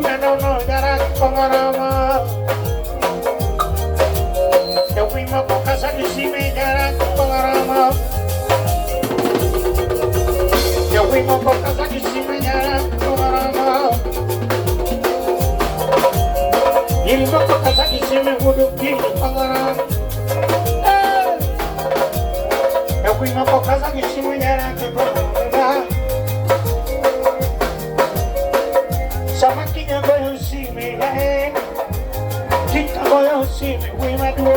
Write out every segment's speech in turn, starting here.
no yara kongarama. Yo fuimos por casa que si me yara kongarama. Yo fuimos por casa que si me yara kongarama. Y el moco casa que si me vuelve bien kongarama. Yo fuimos por casa que si me yara kongarama. Sama kinya goyo si me gae, kika goyo si me we madu,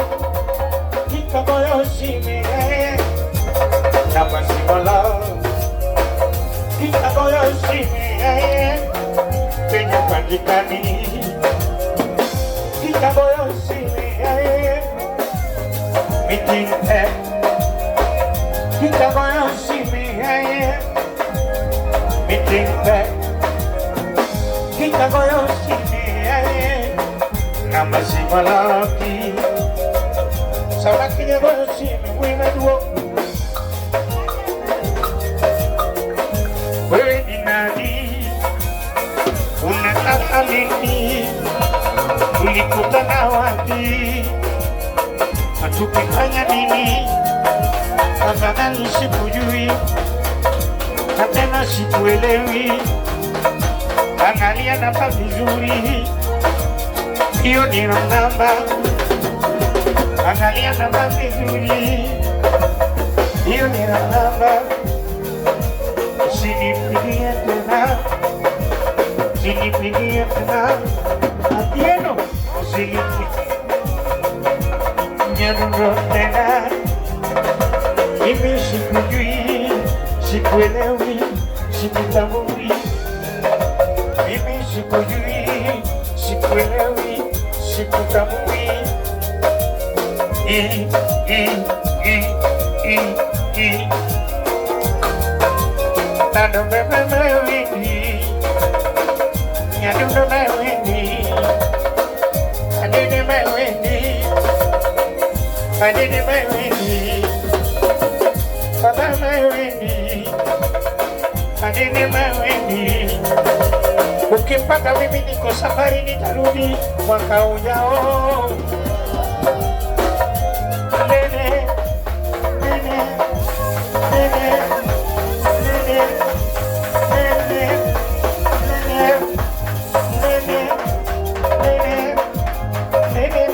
kika goyo si me gae, nama si mala, kika goyo si me gae, kenya pandikani, kika goyo si me gae, meeting pet, kika goyo si me gae, meeting pet. Kita goyo sini nama si malaki sama kinya goyo sini wina duo wewe ni nani unataka nini tulikutana wapi hatukifanya nini afadhali sikujui na tena sikuelewi. Angalia namba vizuri, hiyo ni namba. Angalia namba vizuri, hiyo ni namba. Usinipigie tena, usinipigie tena. Atieno, usinipigie tena. Mimi sikujui, sikuelewi, sikutambui. Mimi sikujui, sikuelewi, sikutambui. Nado bebe mewini, nyadundo mewini, adede mewini, adede mewini, baba mewini, adede mewini. Ukipata mimi niko safari nitarudi mwaka ujao.